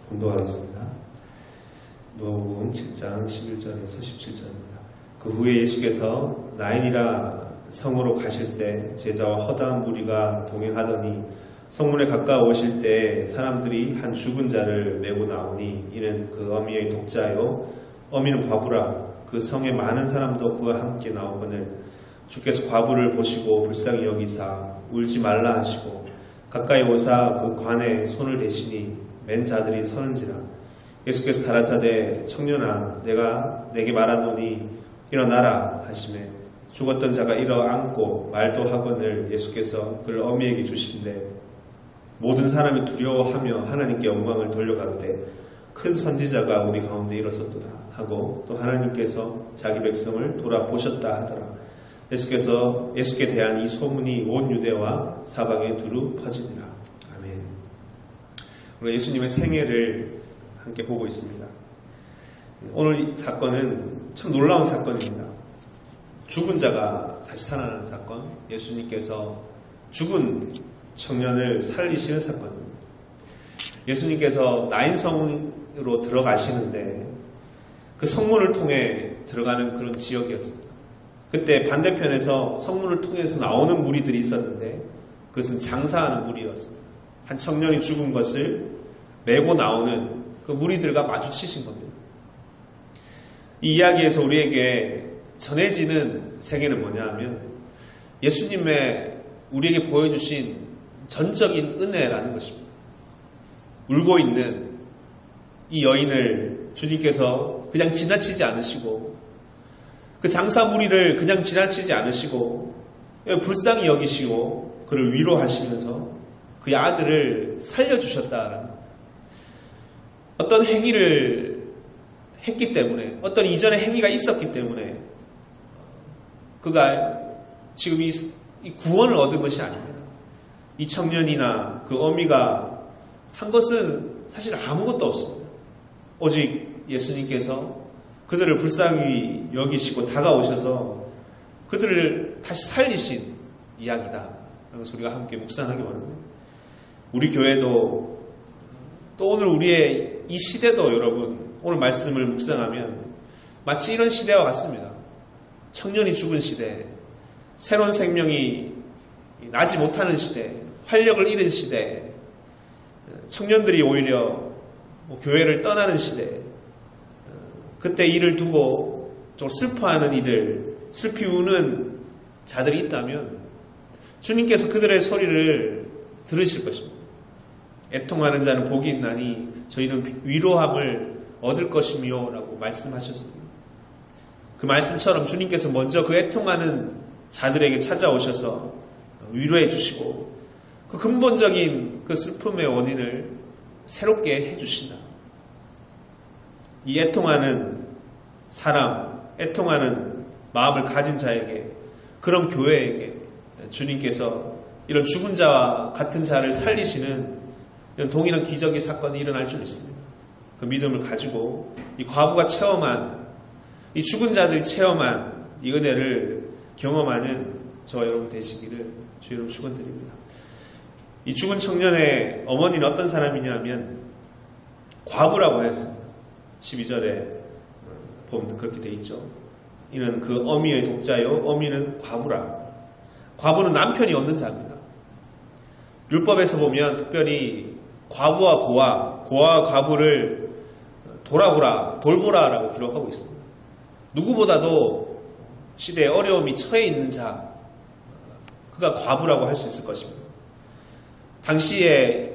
공부하겠습니다. 누가복음 7장 11절에서 17절입니다. 그 후에 예수께서 나인이라 성으로 가실새 제자와 허다한 무리가 동행하더니 성문에 가까우실 때 사람들이 한 죽은 자를 메고 나오니 이는 그 어미의 독자요 어미는 과부라. 그 성에 많은 사람도 그와 함께 나오거늘 주께서 과부를 보시고 불쌍히 여기사 울지 말라 하시고 가까이 오사 그 관에 손을 대시니 맨 자들이 서는지라. 예수께서 가라사대 청년아 내가 내게 말하노니 일어나라 하시매 죽었던 자가 일어앉고 말도 하거늘 예수께서 그를 어미에게 주신대 모든 사람이 두려워하며 하나님께 영광을 돌려가되 큰 선지자가 우리 가운데 일어섰도다 하고 또 하나님께서 자기 백성을 돌아보셨다 하더라. 예수께 대한 이 소문이 온 유대와 사방에 두루 퍼지니라. 아멘. 우리가 예수님의 생애를 함께 보고 있습니다. 오늘 이 사건은 참 놀라운 사건입니다. 죽은 자가 다시 살아나는 사건, 예수님께서 죽은 청년을 살리시는 사건입니다. 예수님께서 나인성으로 들어가시는데 그 성문을 통해 들어가는 그런 지역이었습니다. 그때 반대편에서 성문을 통해서 나오는 무리들이 있었는데 그것은 장사하는 무리였습니다. 한 청년이 죽은 것을 메고 나오는 그 무리들과 마주치신 겁니다. 이 이야기에서 우리에게 전해지는 세계는 뭐냐 하면 예수님의 우리에게 보여주신 전적인 은혜라는 것입니다. 울고 있는 이 여인을 주님께서 그냥 지나치지 않으시고 그 장사 무리를 그냥 지나치지 않으시고 불쌍히 여기시고 그를 위로하시면서 그의 아들을 살려주셨다라는 겁니다. 어떤 행위를 했기 때문에 어떤 이전의 행위가 있었기 때문에 그가 지금 이 구원을 얻은 것이 아닙니다. 이 청년이나 그 어미가 한 것은 사실 아무것도 없습니다. 오직 예수님께서 그들을 불쌍히 여기시고 다가오셔서 그들을 다시 살리신 이야기다. 그래서 우리가 함께 묵상하기 원합니다. 우리 교회도 또 오늘 우리의 이 시대도 여러분 오늘 말씀을 묵상하면 마치 이런 시대와 같습니다. 청년이 죽은 시대, 새로운 생명이 나지 못하는 시대, 활력을 잃은 시대, 청년들이 오히려 교회를 떠나는 시대, 그때 이를 두고 좀 슬퍼하는 이들, 슬피 우는 자들이 있다면 주님께서 그들의 소리를 들으실 것입니다. 애통하는 자는 복이 있나니 저희는 위로함을 얻을 것이며 라고 말씀하셨습니다. 그 말씀처럼 주님께서 먼저 그 애통하는 자들에게 찾아오셔서 위로해 주시고 그 근본적인 그 슬픔의 원인을 새롭게 해주신다. 이 애통하는 사람, 애통하는 마음을 가진 자에게, 그런 교회에게 주님께서 이런 죽은 자와 같은 자를 살리시는 이런 동일한 기적의 사건이 일어날 줄 믿습니다. 그 믿음을 가지고 이 과부가 체험한, 이 죽은 자들이 체험한 이 은혜를 경험하는 저와 여러분 되시기를 주 여러분 축원드립니다. 이 죽은 청년의 어머니는 어떤 사람이냐면 과부라고 하였습니다. 12절에 보면 그렇게 되어 있죠. 이는 그 어미의 독자요 어미는 과부라. 과부는 남편이 없는 자입니다. 율법에서 보면 특별히 과부와 고아와 과부를 돌보라라고 기록하고 있습니다. 누구보다도 시대에 어려움이 처해 있는 자, 그가 과부라고 할 수 있을 것입니다. 당시에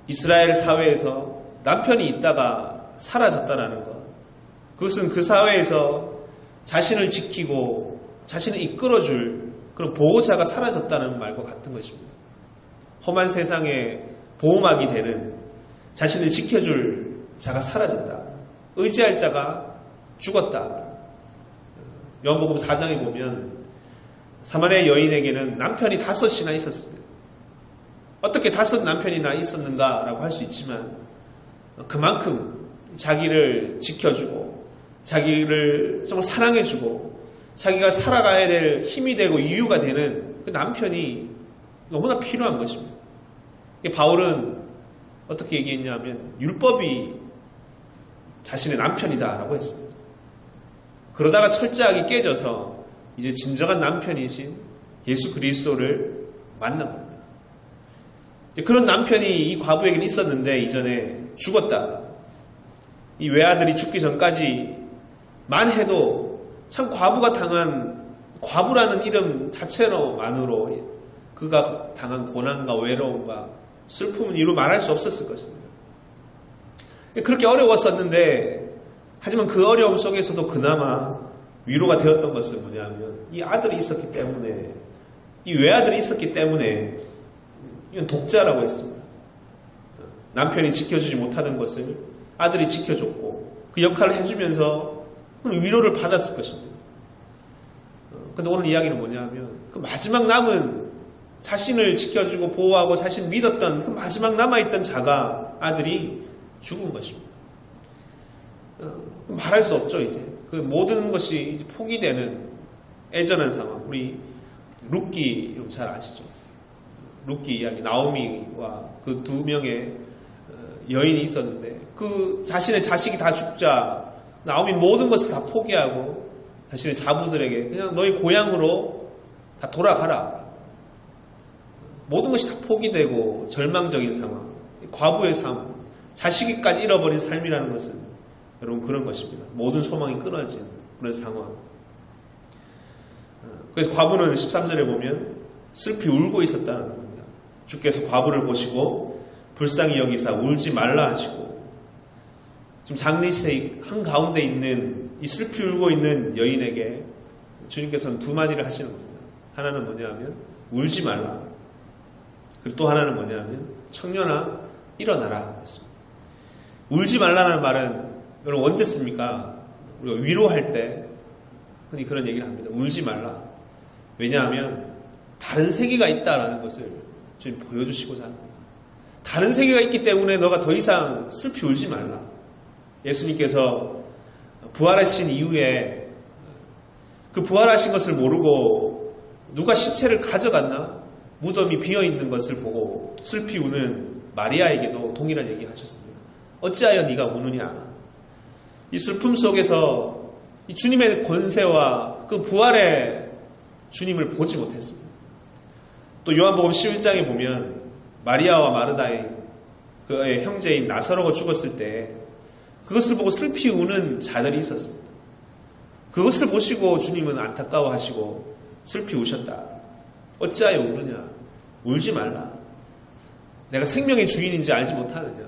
이스라엘 사회에서 남편이 있다가 사라졌다는 것, 그것은 그 사회에서 자신을 지키고 자신을 이끌어줄 그런 보호자가 사라졌다는 말과 같은 것입니다. 험한 세상에 보호막이 되는, 자신을 지켜줄 자가 사라졌다. 의지할 자가 죽었다. 요한복음 4장에 보면 사마리아 여인에게는 남편이 5이나 있었습니다. 어떻게 5 남편이나 있었는가라고 할 수 있지만 그만큼 자기를 지켜주고 자기를 정말 사랑해주고 자기가 살아가야 될 힘이 되고 이유가 되는 그 남편이 너무나 필요한 것입니다. 바울은 어떻게 얘기했냐면 율법이 자신의 남편이다라고 했습니다. 그러다가 철저하게 깨져서 이제 진정한 남편이신 예수 그리스도를 만난 겁니다. 그런 남편이 이 과부에게는 있었는데 이전에 죽었다. 이 외아들이 죽기 전까지만 해도 참 과부가 당한, 과부라는 이름 자체로만으로 그가 당한 고난과 외로움과 슬픔은 이루 말할 수 없었을 것입니다. 그렇게 어려웠었는데, 하지만 그 어려움 속에서도 그나마 위로가 되었던 것은 뭐냐면 이 아들이 있었기 때문에, 이 외아들이 있었기 때문에, 이건 독자라고 했습니다. 남편이 지켜주지 못하던 것을 아들이 지켜줬고 그 역할을 해주면서 위로를 받았을 것입니다. 근데 오늘 이야기는 뭐냐면 그 마지막 남은, 자신을 지켜주고 보호하고 자신 믿었던 그 마지막 남아있던 자가, 아들이 죽은 것입니다. 말할 수 없죠. 이제 그 모든 것이 이제 포기되는 애절한 상황. 우리 룻기 잘 아시죠? 룻기 이야기, 나오미와 그 두 명의 여인이 있었는데 그 자신의 자식이 다 죽자 나오미 모든 것을 다 포기하고 자신의 자부들에게 그냥 너희 고향으로 다 돌아가라. 모든 것이 다 포기되고 절망적인 상황, 과부의 삶, 자식이까지 잃어버린 삶이라는 것은 여러분 그런 것입니다. 모든 소망이 끊어진 그런 상황. 그래서 과부는 13절에 보면 슬피 울고 있었다는 겁니다. 주께서 과부를 보시고 불쌍히 여기사 울지 말라 하시고, 지금 장리세 한가운데 있는 이 슬피 울고 있는 여인에게 주님께서는 두 마디를 하시는 겁니다. 하나는 뭐냐면 울지 말라. 그리고 또 하나는 뭐냐면 청년아 일어나라 했습니다. 울지 말라는 말은 여러분 언제 씁니까? 우리가 위로할 때 흔히 그런 얘기를 합니다. 울지 말라. 왜냐하면 다른 세계가 있다라는 것을 주님 보여주시고자 합니다. 다른 세계가 있기 때문에 너가 더 이상 슬피 울지 말라. 예수님께서 부활하신 이후에 그 부활하신 것을 모르고 누가 시체를 가져갔나? 무덤이 비어있는 것을 보고 슬피 우는 마리아에게도 동일한 얘기 하셨습니다. 어찌하여 네가 우느냐? 이 슬픔 속에서 이 주님의 권세와 그 부활의 주님을 보지 못했습니다. 또 요한복음 11장에 보면 마리아와 마르다의 그의 형제인 나사로가 죽었을 때 그것을 보고 슬피 우는 자들이 있었습니다. 그것을 보시고 주님은 안타까워하시고 슬피 우셨다. 어찌하여 우느냐? 울지 말라. 내가 생명의 주인인지 알지 못하느냐?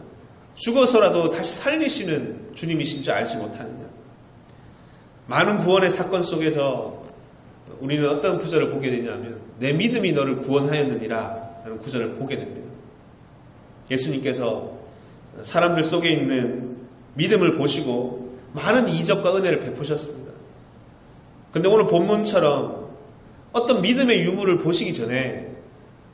죽어서라도 다시 살리시는 주님이신 줄 알지 못하느냐? 많은 구원의 사건 속에서 우리는 어떤 구절을 보게 되냐면 내 믿음이 너를 구원하였느니라 라는 구절을 보게 됩니다. 예수님께서 사람들 속에 있는 믿음을 보시고 많은 이적과 은혜를 베푸셨습니다. 그런데 오늘 본문처럼 어떤 믿음의 유무를 보시기 전에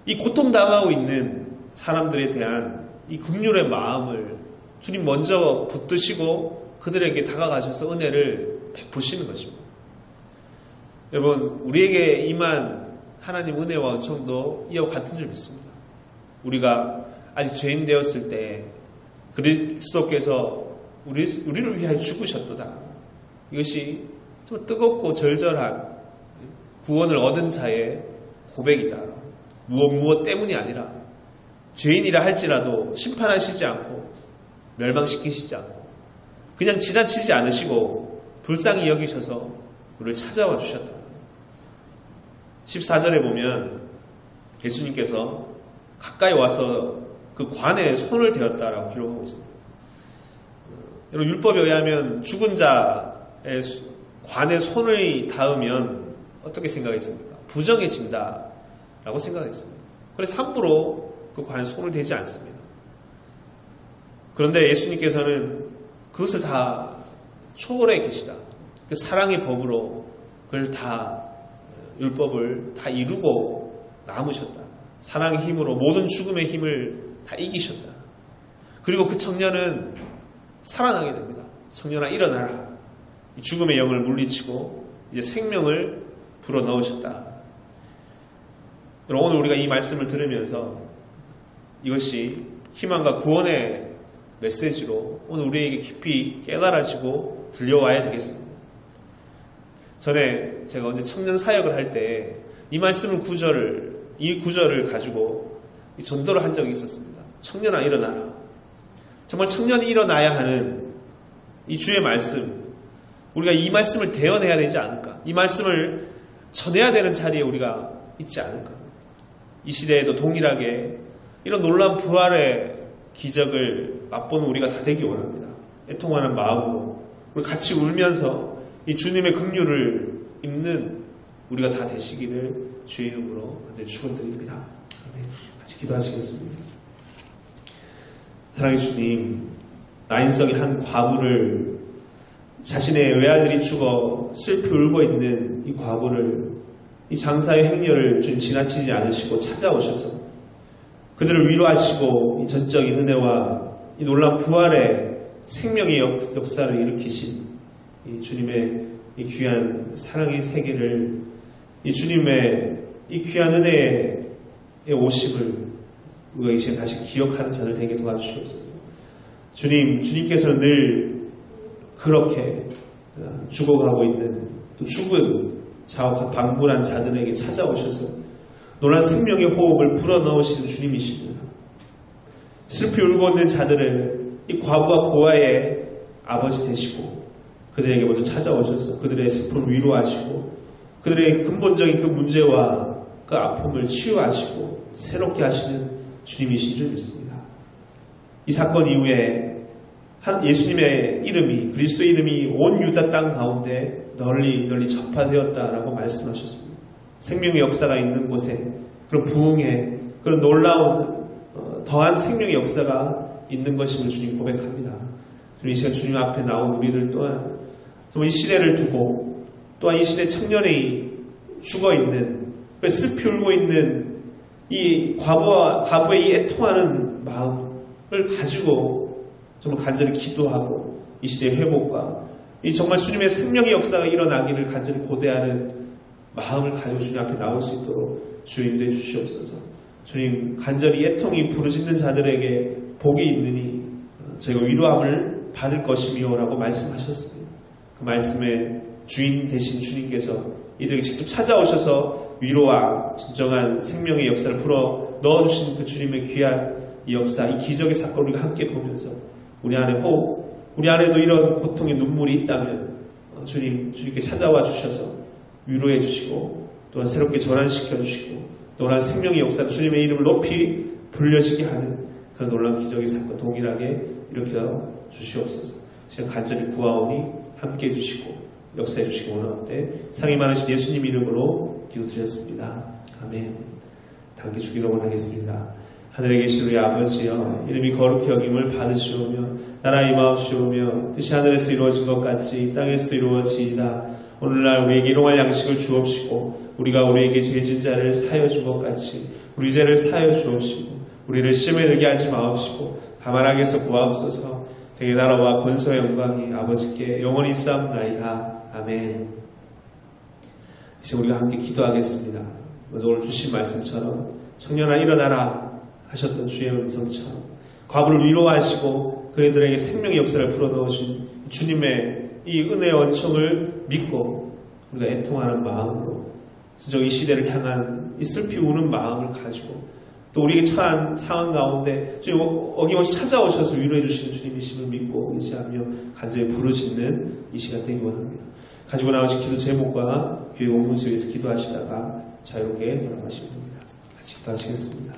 이 고통당하고 있는 사람들에 대한 이 긍휼의 마음을 주님 먼저 붙드시고 그들에게 다가가셔서 은혜를 베푸시는 것입니다. 여러분, 우리에게 임한 하나님 은혜와 은총도 이와 같은 줄 믿습니다. 우리가 아직 죄인 되었을 때 그리스도께서 우리를 위하여 죽으셨도다. 이것이 좀 뜨겁고 절절한 구원을 얻은 자의 고백이다. 무엇 때문이 아니라 죄인이라 할지라도 심판하시지 않고 멸망시키시지 않고 그냥 지나치지 않으시고 불쌍히 여기셔서 우리를 찾아와 주셨다. 14절에 보면 예수님께서 가까이 와서 그 관에 손을 대었다라고 기록하고 있습니다. 여러분, 율법에 의하면 죽은 자의 관에 손을 닿으면 어떻게 생각했습니까? 부정해진다라고 생각했습니다. 그래서 함부로 그 관에 손을 대지 않습니다. 그런데 예수님께서는 그것을 다 초월해 계시다. 그 사랑의 법으로 그걸 다 율법을 다 이루고 남으셨다. 사랑의 힘으로 모든 죽음의 힘을 다 이기셨다. 그리고 그 청년은 살아나게 됩니다. 청년아 일어나라. 죽음의 영을 물리치고 이제 생명을 불어넣으셨다. 오늘 우리가 이 말씀을 들으면서 이것이 희망과 구원의 메시지로 오늘 우리에게 깊이 깨달아지고 들려와야 되겠습니다. 전에 제가 언제 청년 사역을 할 때 이 이 구절을 가지고 전도를 한 적이 있었습니다. 청년아 일어나라. 정말 청년이 일어나야 하는 이 주의 말씀, 우리가 이 말씀을 대언해야 되지 않을까? 이 말씀을 전해야 되는 자리에 우리가 있지 않을까? 이 시대에도 동일하게 이런 놀라운 부활의 기적을 맛보는 우리가 다 되기 원합니다. 애통하는 마음으로 우리 같이 울면서 이 주님의 긍휼을 입는 우리가 다 되시기를 주의 이름으로 간절히 축원드립니다. 아멘. 같이 기도하시겠습니다. 사랑의 주님, 나인성의 한 과부를 자신의 외아들이 죽어 슬피 울고 있는 이 과부를 이 장사의 행렬을 좀 지나치지 않으시고 찾아오셔서 그들을 위로하시고 이 전적인 은혜와 이 놀라운 부활의 생명의 역사를 일으키신 이 주님의 이 귀한 사랑의 세계를 이 주님의 이 귀한 은혜의 오심을 우리가 이 시간 다시 기억하는 자들 되게 도와주시옵소서. 주님께서는 늘 그렇게 죽어가고 있는 또 죽은 자와 방불한 자들에게 찾아오셔서 놀란 생명의 호흡을 불어넣으시는 주님이십니다. 슬피 울고 있는 자들을 이 과부와 고아의 아버지 되시고 그들에게 먼저 찾아오셔서 그들의 슬픔을 위로하시고 그들의 근본적인 그 문제와 그 아픔을 치유하시고 새롭게 하시는 주님이신 줄 믿습니다. 이 사건 이후에 예수님의 이름이, 그리스도의 이름이 온 유다 땅 가운데 널리 전파되었다라고 말씀하셨습니다. 생명의 역사가 있는 곳에 그런 부흥의 그런 놀라운 더한 생명의 역사가 있는 것임을 주님 고백합니다. 주님 이 시간 주님 앞에 나온 우리들 또한 정말 이 시대를 두고 또한 이 시대 청년이 죽어있는 슬피 울고 있는 이 과부의 이 애통하는 마음을 가지고 정말 간절히 기도하고 이 시대의 회복과 이 정말 주님의 생명의 역사가 일어나기를 간절히 고대하는 마음을 가지고 주님 앞에 나올 수 있도록 주인도해 주시옵소서. 주님 간절히 애통이 부르짖는 자들에게 복이 있느니 저희가 위로함을 받을 것이며라고 말씀하셨습니다. 그 말씀의 주인 되신 주님께서 이들에게 직접 찾아오셔서 위로와 진정한 생명의 역사를 풀어 넣어주신 그 주님의 귀한 이 역사, 이 기적의 사건을 우리가 함께 보면서 우리 안에 호흡, 우리 안에도 이런 고통의 눈물이 있다면 주님께 찾아와 주셔서 위로해 주시고 또한 새롭게 전환시켜 주시고 놀라운 생명의 역사, 주님의 이름을 높이 불려지게 하는 그런 놀라운 기적의 사건 동일하게 일으켜 주시옵소서. 시간 간절히 구하오니 함께 해주시고 역사해 주시기 원하는데 상이 많으신 예수님 이름으로 기도드렸습니다. 아멘. 함께 주기도문 하겠습니다. 하늘에 계신 우리 아버지여, 이름이 거룩히 여김을 받으시오며 나라 임하옵시오며 뜻이 하늘에서 이루어진 것 같이 이 땅에서도 이루어지이다. 오늘날 우리에게 일용할 양식을 주옵시고 우리가 우리에게 죄진 자를 사하여 준 것 같이 우리 죄를 사하여 주옵시고 우리를 시험에 들게 하지 마옵시고 다만 악에서 구하옵소서. 되게 나라와 권세와 영광이 아버지께 영원히 있사옵나이다. 아멘. 이제 우리가 함께 기도하겠습니다. 먼저 오늘 주신 말씀처럼 청년아 일어나라 하셨던 주의 음성처럼 과부를 위로하시고 그들에게 생명의 역사를 불어넣으신 주님의 이 은혜의 언총을 믿고 우리가 애통하는 마음으로 진정 이 시대를 향한 이 슬피 우는 마음을 가지고 또 우리에게 처한 상황 가운데 주님 어김없이 찾아오셔서 위로해 주시는 주님이심을 믿고 의지하며 간절히 부르짖는 이 시간 되기 원합니다. 가지고 나오신 기도 제목과 교회 공동체 위해서 기도하시다가 자유롭게 돌아가시면 됩니다. 같이 기도하시겠습니다.